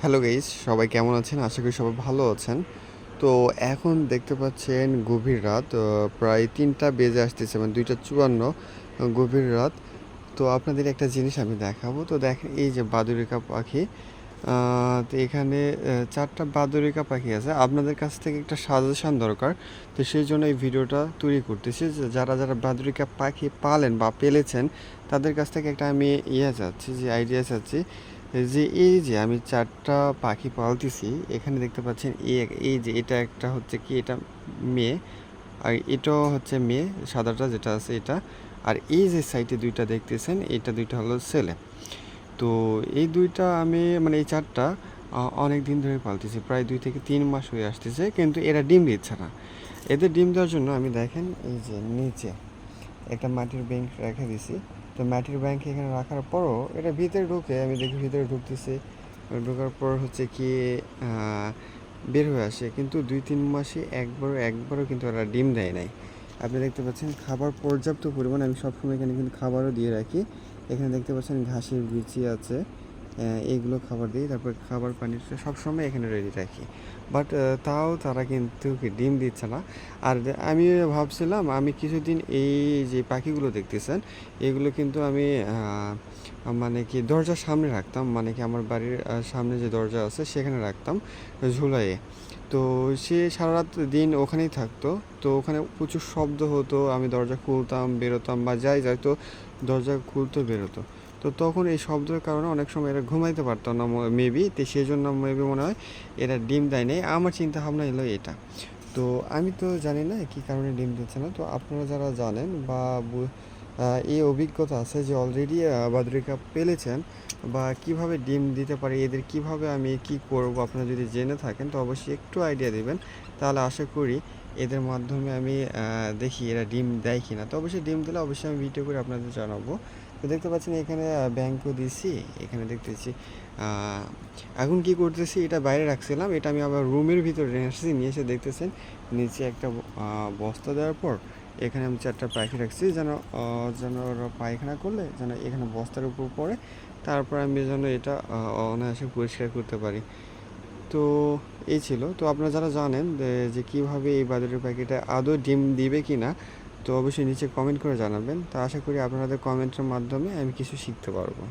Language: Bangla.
হ্যালো গাইস, সবাই কেমন আছেন? আশা করি সবাই ভালো আছেন। তো এখন দেখতে পাচ্ছেন গভীর রাত, প্রায় ৩টা বেজে আসতেছে, মানে ২টা ৫৪, গভীর রাত। তো আপনাদের একটা জিনিস আমি দেখাবো। তো দেখেন এই যে বাদুড়িকা পাখি, তো এখানে ৪টা বাদুড়িকা পাখি আছে। আপনাদের কাছ থেকে একটা সাজেশন দরকার। তো সেই জন্য এই ভিডিওটা তৈরি করতেছি যে যারা বাদুড়িকা পাখি পালেন বা পেলেছেন তাদের কাছ থেকে একটা আমি চাচ্ছি, যে আইডিয়া চাচ্ছি, এই যে আমি ৪টা পাখি পালতেছি। এখানে দেখতে পাচ্ছেন এই যে এটা একটা হচ্ছে কি, এটা মেয়ে, আর এটাও হচ্ছে মেয়ে, সাদাটা যেটা আছে এটা। আর এই যে সাইডে ২টা দেখতেছেন, এটা ২টা হলো ছেলে। তো এই ২টা আমি মানে এই ৪টা অনেক দিন ধরে পালতেছি, প্রায় ২ থেকে ৩ মাস হয়ে আসতেছে, কিন্তু এরা ডিম দিচ্ছে না। এদের ডিম দেওয়ার জন্য আমি দেখেন এই যে নিচে একটা মাটির ব্যাংক রেখে দিছি। তো মাটির ব্যাংক এখানে রাখার পরও এটা ভিতরে ঢুকে, আমি দেখি ভিতরে ঢুকতেছে। ঢোকার পর হচ্ছে কি বের হয়ে আসে, কিন্তু ২-৩ মাসে একবারও কিন্তু ওরা ডিম দেয় নাই। আপনি দেখতে পাচ্ছেন খাবার পর্যাপ্ত পরিমাণ, আমি সবসময় এখানে কিন্তু খাবারও দিয়ে রাখি। এখানে দেখতে পাচ্ছেন ঘাসের বিচি আছে, এইগুলো খাবার দিই। তারপর খাবার পানিটা সবসময় এখানে রেডি রাখি। বাট তাও তারা কিন্তু ডিম দিচ্ছে না। আর আমি ভাবছিলাম আমি কিছুদিন এই যে পাখিগুলো দেখতেছেন, এগুলো কিন্তু আমি মানে কি দরজার সামনে রাখতাম, মানে কি আমার বাড়ির সামনে যে দরজা আছে সেখানে রাখতাম ঝুলাইয়ে। তো সে সারা রাত দিন ওখানেই থাকতো। তো ওখানে প্রচুর শব্দ হতো, আমি দরজা খুলতাম বেরোতাম বা যাই তো দরজা খুলতো বেরোতো। তো তখন এই শব্দের কারণে অনেক সময় এরা ঘুমাইতে পারতো না মেবি, তো সেই জন্য মেবি মনে হয় এরা ডিম দেয় নাই। আমার চিন্তা ভাবনা এলো এটা। তো আমি তো জানি না কী কারণে ডিম দিচ্ছে না। তো আপনারা যারা জানেন বা এই অভিজ্ঞতা আছে যে অলরেডি বাদুড়িকা পেলেছেন বা কিভাবে ডিম দিতে পারে, এদের কিভাবে আমি কি করব, আপনারা যদি জেনে থাকেন তো অবশ্যই একটু আইডিয়া দিবেন। তাহলে আশা করি এদের মাধ্যমে আমি দেখি এরা ডিম দেয় কিনা। তো অবশ্যই ডিম দিলে অবশ্যই আমি ভিডিও করে আপনাদের জানাবো। তো দেখতে পাচ্ছেন এখানে ব্যাংকও দিছি। এখানে দেখতেছি এখন কি করতেছি, এটা বাইরে রাখছিলাম, এটা আমি আবার রুমের ভিতরে নিয়ে আসছি। নিয়ে এসে দেখতেছেন নিচে একটা বস্তা দেওয়ার পর এখানে আমি ৪টা পাখি রাখছি, যেন ওরা পায়খানা করলে যেন এখানে বস্তার উপর পড়ে, তারপর আমি যেন এটা অনায়াসে পরিষ্কার করতে পারি। তো এই ছিল। তো আপনারা যারা জানেন যে কীভাবে এই বাদুড়ের পাখিটা আদৌ ডিম দিবে কি না, তো অবশ্যই নিচে কমেন্ট করে জানাবেন। তো আশা করি আপনাদের কমেন্টের মাধ্যমে আমি কিছু শিখতে পারবো।